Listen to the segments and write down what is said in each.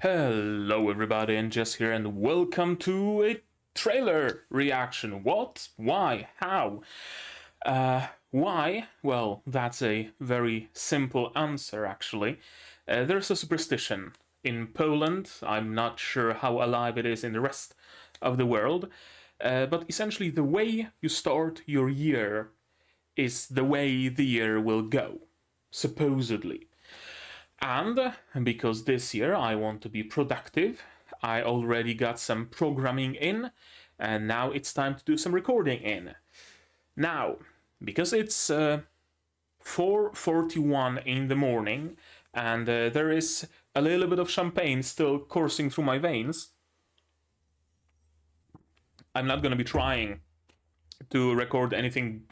Hello everybody, and Jess here, and welcome to a trailer reaction. What? Why? How? Why? Well, that's a very simple answer, actually. There's a superstition in Poland. I'm not sure how alive it is in the rest of the world, but essentially the way you start your year is the way the year will go, supposedly. And because this year I want to be productive, I already got some programming in, and now it's time to do some recording in. Now, because it's 4:41 in the morning, and there is a little bit of champagne still coursing through my veins, I'm not gonna be trying to record anything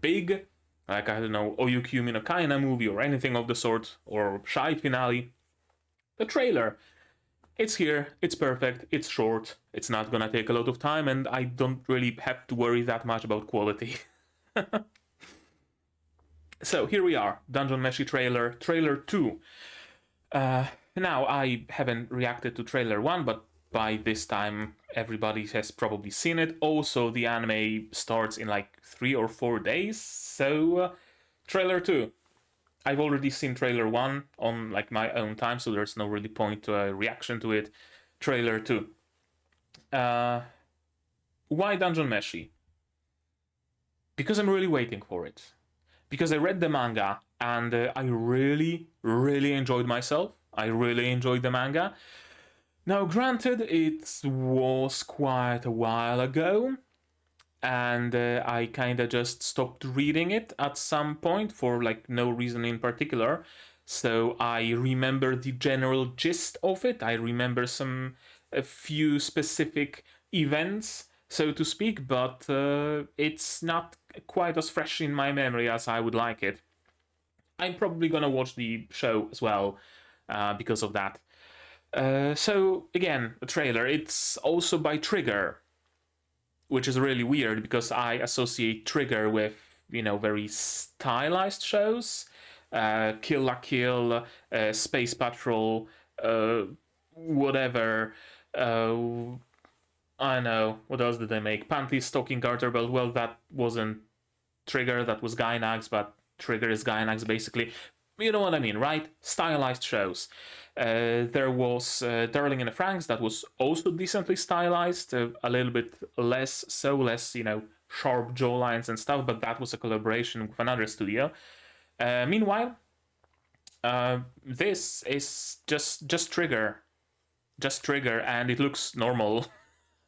big, like, I don't know, Oyuki no Kaina movie or anything of the sort, or Shy Finale. The trailer. It's here, it's perfect, it's short, it's not gonna take a lot of time, and I don't really have to worry that much about quality. So here we are, Dungeon Meshi trailer 2. Now, I haven't reacted to trailer 1, but by this time everybody has probably seen it. Also, the anime starts in like 3 or 4 days, so trailer 2. I've already seen trailer 1 on like my own time, so there's no really point to a reaction to it. Trailer 2. Why Dungeon Meshi? Because I'm really waiting for it. Because I read the manga and I really enjoyed myself. I really enjoyed the manga. Now, granted, it was quite a while ago, and I kind of just stopped reading it at some point for like no reason in particular. So I remember the general gist of it. I remember a few specific events, so to speak, but it's not quite as fresh in my memory as I would like it. I'm probably gonna watch the show as well because of that. So again, a trailer. It's also by Trigger, which is really weird because I associate Trigger with, you know, very stylized shows. Kill la Kill, Space Patrol, whatever. I know, what else did they make? Panties, Stalking Garterbelt. Well, that wasn't Trigger, that was Gainax, but Trigger is Gainax basically. You know what I mean, right? Stylized shows. There was Darling in the Franxx, that was also decently stylized, a little bit less, you know, sharp jawlines and stuff, but that was a collaboration with another studio. Meanwhile, this is just Trigger. Just Trigger, and it looks normal.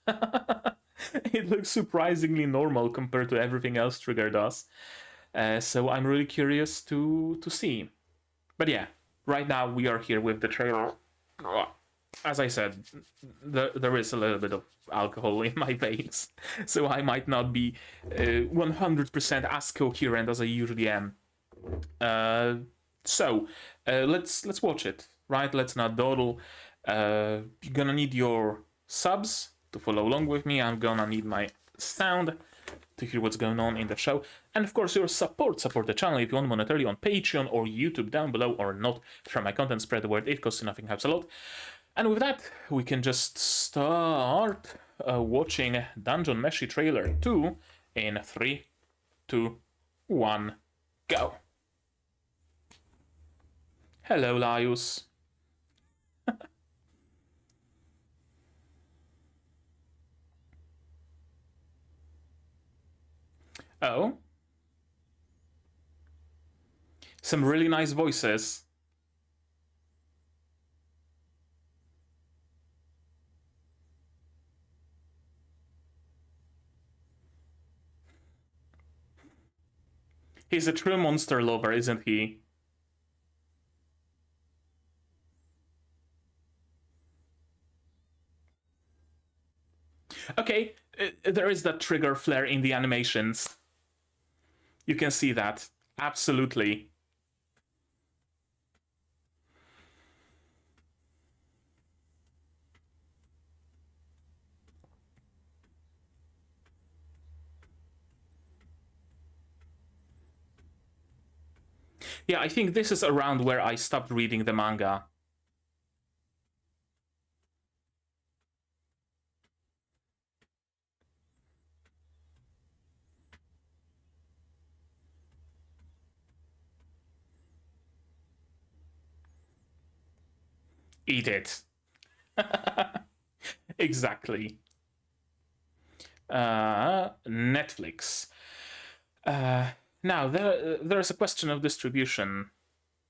It looks surprisingly normal compared to everything else Trigger does. So I'm really curious to see. But yeah, right now we are here with the trailer. As I said, there is a little bit of alcohol in my veins, so I might not be 100% as coherent as I usually am. Let's watch it, right? Let's not dawdle. You're gonna need your subs to follow along with me. I'm gonna need my sound to hear what's going on in the show, and of course your support the channel if you want monetarily on Patreon or YouTube down below, or not. Share my content, spread the word, it costs you nothing, helps a lot. And with that, we can just start watching Dungeon Meshi trailer 2 in 3, 2, 1, go. Hello, Laius. Oh. Some really nice voices. He's a true monster lover, isn't he? Okay, there is that trigger flare in the animations. You can see that. Absolutely. Yeah, I think this is around where I stopped reading the manga. Eat it. Exactly. Netflix. Now, there's a question of distribution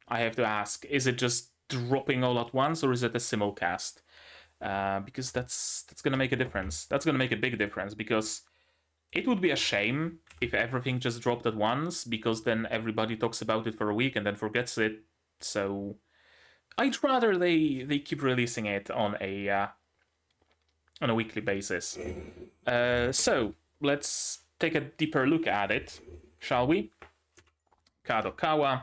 I have to ask. Is it just dropping all at once, or is it a simulcast? Because that's gonna make a difference. That's gonna make a big difference, because it would be a shame if everything just dropped at once, because then everybody talks about it for a week and then forgets it. So I'd rather they keep releasing it on a weekly basis. So let's take a deeper look at it, shall we? Kadokawa.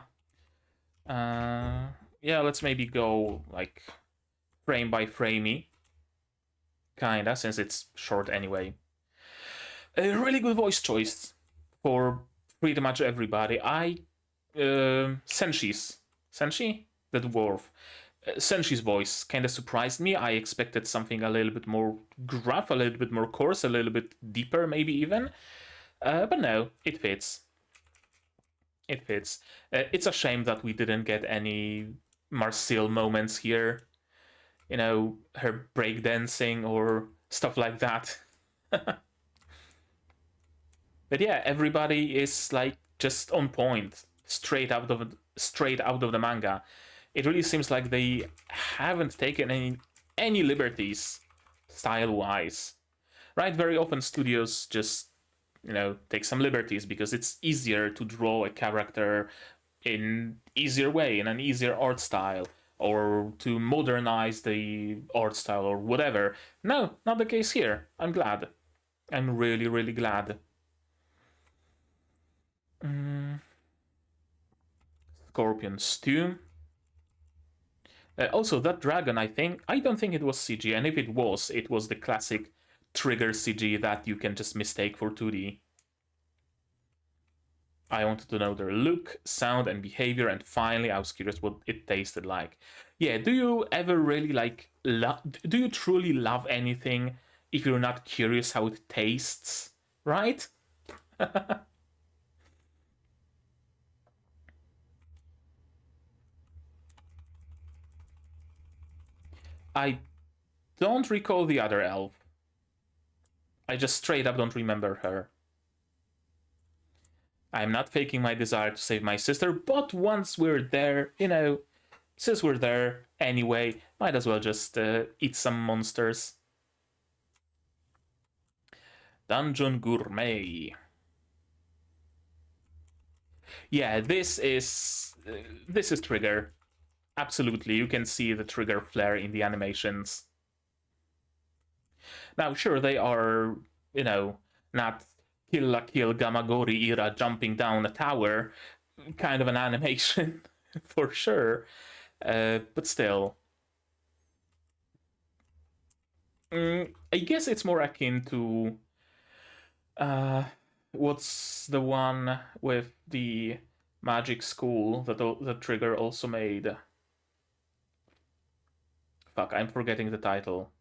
Yeah, let's maybe go like frame by framey, kinda, since it's short anyway. A really good voice choice for pretty much everybody. Senshi, the dwarf. Senshi's voice kind of surprised me. I expected something a little bit more gruff, a little bit more coarse, a little bit deeper, maybe even. But no, it fits. It fits. It's a shame that we didn't get any Marcel moments here. You know, her breakdancing or stuff like that. But yeah, everybody is like just on point, straight out of the manga. It really seems like they haven't taken any liberties style-wise. Right? Very often studios just, you know, take some liberties because it's easier to draw a character in easier way, in an easier art style, or to modernize the art style or whatever. No, not the case here. I'm glad. I'm really, really glad. Scorpion Stew. Also, that dragon, I don't think it was CG, and if it was the classic trigger CG that you can just mistake for 2D. I wanted to know their look, sound, and behavior, and finally I was curious what it tasted like. Yeah, do you ever really like, do you truly love anything if you're not curious how it tastes, right? I don't recall the other elf. I just straight up don't remember her. I'm not faking my desire to save my sister, but once we're there, you know, since we're there anyway, might as well just eat some monsters. Dungeon Gourmet. Yeah, this is Trigger. Absolutely, you can see the Trigger flare in the animations. Now, sure, they are, you know, not Kill la Kill Gamagori era jumping down a tower kind of an animation, for sure. But still. I guess it's more akin to what's the one with the magic school that the Trigger also made? Fuck, I'm forgetting the title.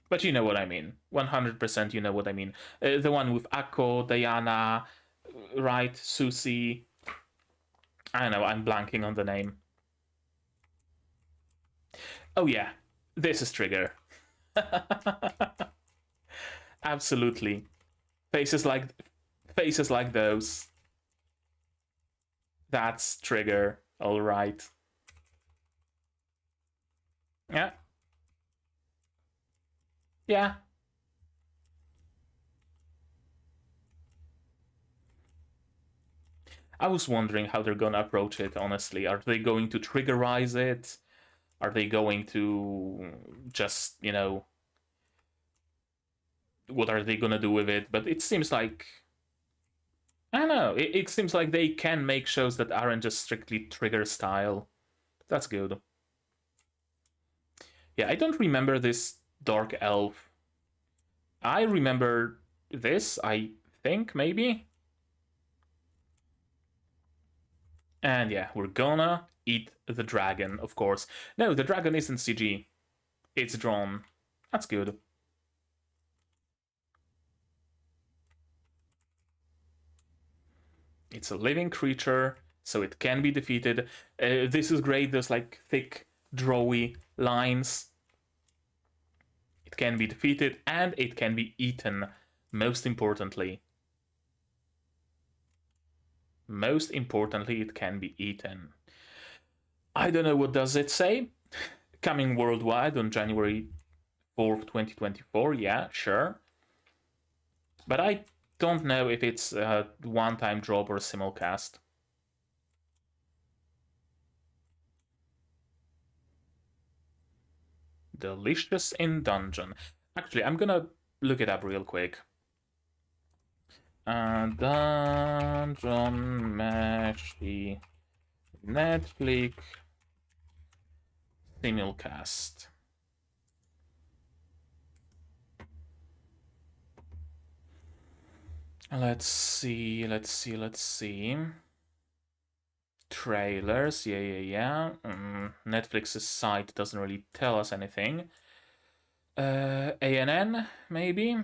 But you know what I mean. 100% you know what I mean. The one with Akko, Diana, right? Susie. I know, I'm blanking on the name. Oh yeah, this is Trigger. Absolutely. Faces like those. That's Trigger. All right. Yeah. Yeah. I was wondering how they're gonna approach it, honestly. Are they going to triggerize it? Are they going to just, you know, what are they gonna do with it? But it seems like, I don't know, it seems like they can make shows that aren't just strictly Trigger style. That's good. Yeah, I don't remember this Dark Elf. I remember this, I think, maybe? And yeah, we're gonna eat the dragon, of course. No, the dragon isn't CG. It's drawn. That's good. It's a living creature, so it can be defeated. This is great. There's like thick drawy lines. It can be defeated and it can be eaten, most importantly. Most importantly, it can be eaten. I don't know what does it say. Coming worldwide on January 4th, 2024. Yeah, sure. But I don't know if it's a one-time drop or a simulcast. Delicious in Dungeon. Actually, I'm gonna look it up real quick. Dungeon Meshi Netflix simulcast. Let's see. Trailers, yeah. Netflix's site doesn't really tell us anything. ANN, maybe?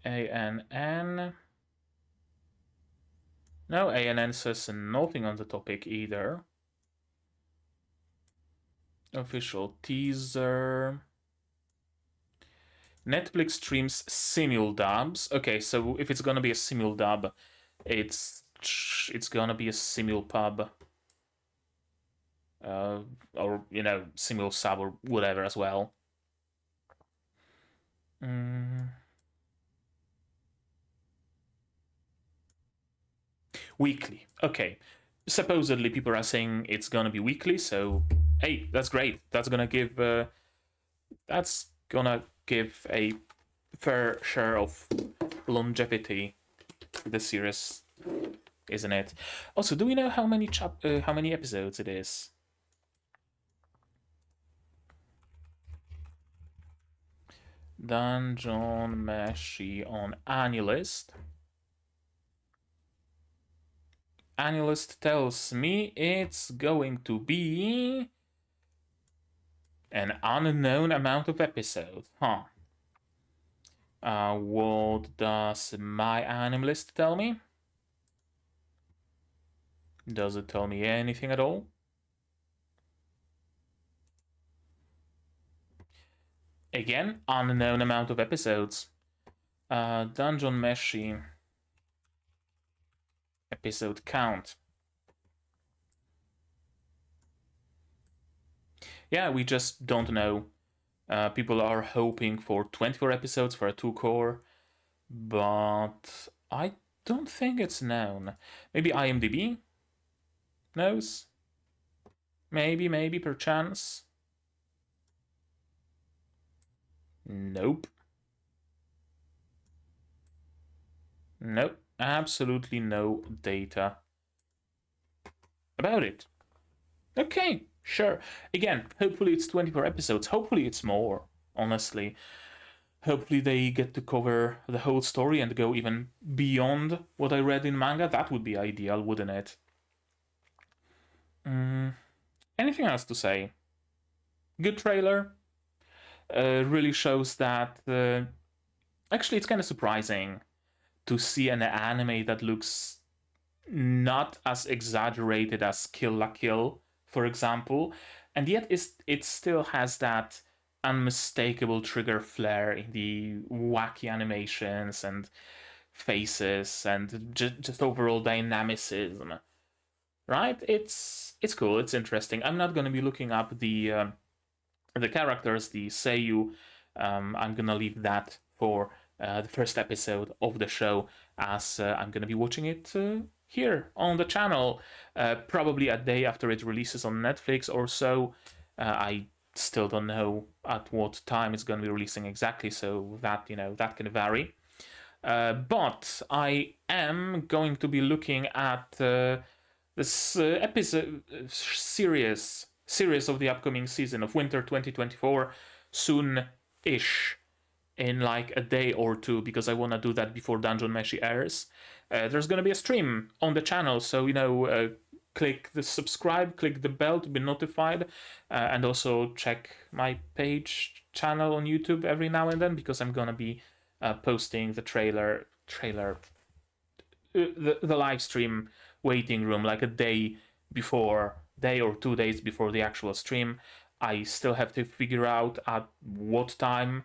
ANN. No, ANN says nothing on the topic either. Official teaser. Netflix streams simul dubs. Okay, so if it's gonna be a simul dub, it's gonna be a simul pub. Or, you know, simul sub or whatever as well. Weekly. Okay. Supposedly people are saying it's gonna be weekly, so hey, that's great. That's gonna give a fair share of longevity to the series, isn't it? Also, do we know how many episodes it is? Dungeon Meshi on AniList. AniList tells me it's going to be an unknown amount of episodes. Huh. What does my AniList tell me? Does it tell me anything at all? Again, unknown amount of episodes. Dungeon Meshi episode count. Yeah, we just don't know. People are hoping for 24 episodes for a 2-core, but I don't think it's known. Maybe IMDb knows? Maybe, perchance. Nope. Nope, absolutely no data about it. Okay, sure. Again, hopefully it's 24 episodes. Hopefully it's more, honestly. Hopefully they get to cover the whole story and go even beyond what I read in manga. That would be ideal, wouldn't it? Anything else to say? Good trailer. Really shows that... actually, it's kind of surprising to see an anime that looks not as exaggerated as Kill la Kill, for example, and yet it still has that unmistakable trigger flair in the wacky animations and faces and just overall dynamicism. Right? It's cool. It's interesting. I'm not going to be looking up the characters, the seiyuu. I'm gonna leave that for the first episode of the show, as I'm gonna be watching it here on the channel, probably a day after it releases on Netflix or so. I still don't know at what time it's gonna be releasing exactly, so that, you know, that can vary. But I am going to be looking at this episode series of the upcoming season of Winter 2024 soon-ish, in like a day or two, because I want to do that before Dungeon Meshi airs. There's going to be a stream on the channel, so, you know, click the subscribe, click the bell to be notified, and also check my page channel on YouTube every now and then, because I'm going to be posting the the live stream waiting room, like a day or 2 days before the actual stream. I still have to figure out at what time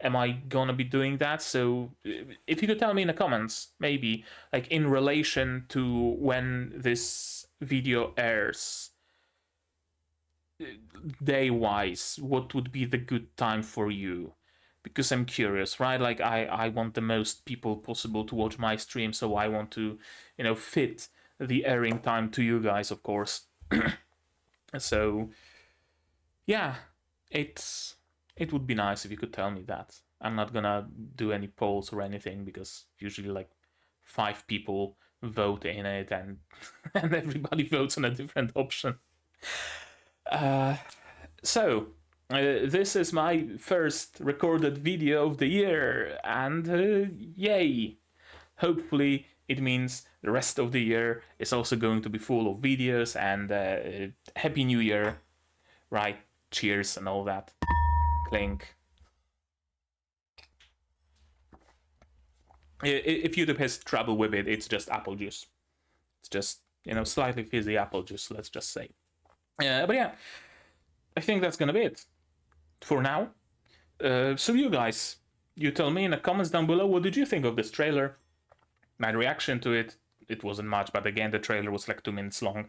am I gonna be doing that. So if you could tell me in the comments, maybe like in relation to when this video airs, day wise, what would be the good time for you? Because I'm curious, right? Like I want the most people possible to watch my stream, so I want to, fit the airing time to you guys, of course. So yeah, it would be nice if you could tell me that. I'm not gonna do any polls or anything, because usually like 5 people vote in it, and and everybody votes on a different option. So this is my first recorded video of the year, and yay! Hopefully it means the rest of the year is also going to be full of videos, and Happy New Year, right? Cheers and all that. Clink. If YouTube has trouble with it, it's just apple juice. It's just, slightly fizzy apple juice, let's just say. But yeah, I think that's gonna be it for now. So you guys, you tell me in the comments down below, what did you think of this trailer? My reaction to it wasn't much, but again, the trailer was like 2 minutes long.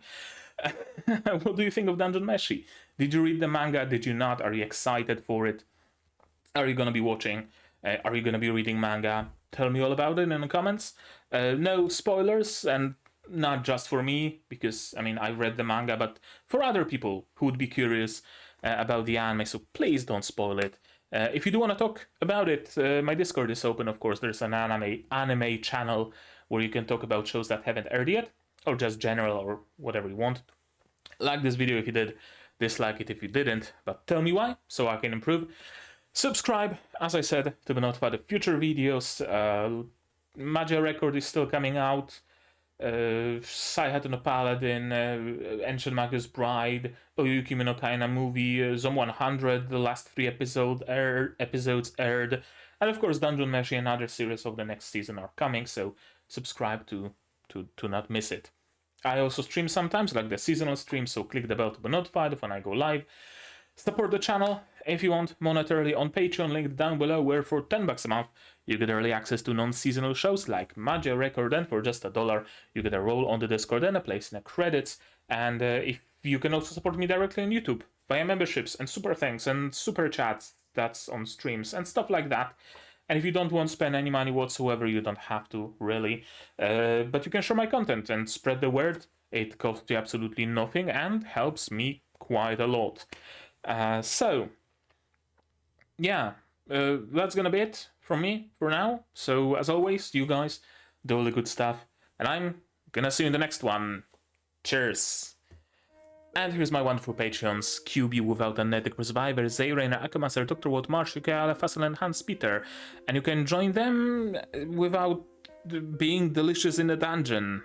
What do you think of Dungeon Meshi? Did you read the manga? Did you not? Are you excited for it? Are you gonna be watching? Are you gonna be reading manga? Tell me all about it in the comments. No spoilers, and not just for me, because I mean I read the manga, but for other people who would be curious about the anime, so please don't spoil it. If you do want to talk about it, my Discord is open, of course. There's an anime channel where you can talk about shows that haven't aired yet, or just general, or whatever you want. Like this video if you did, dislike it if you didn't, but tell me why, so I can improve. Subscribe, as I said, to be notified of future videos. Magia Record is still coming out. Saihate no Paladin, Ancient Magus Bride, Oyukimi no Kaina movie, Zom 100, the last 3 episodes aired, and of course Dungeon Meshi and other series of the next season are coming, so subscribe to not miss it. I also stream sometimes, like the seasonal stream, so click the bell to be notified of when I go live. Support the channel if you want monetarily on Patreon, linked down below, where for $10 a month you get early access to non-seasonal shows like Magia Record, and for just $1 you get a role on the Discord and a place in the credits. And if you can also support me directly on YouTube via memberships and super thanks and super chats that's on streams and stuff like that. And if you don't want to spend any money whatsoever, you don't have to, really. But you can share my content and spread the word. It costs you absolutely nothing and helps me quite a lot. So, yeah, that's gonna be it from me for now. So, as always, you guys do all the good stuff, and I'm gonna see you in the next one. Cheers! And here's my wonderful Patreons: QB Without Undead, Survivor, Zayrena, Akamaster, Dr. Watt, Mahoutsukai, Fassel, and Hans Peter. And you can join them without being delicious in the dungeon.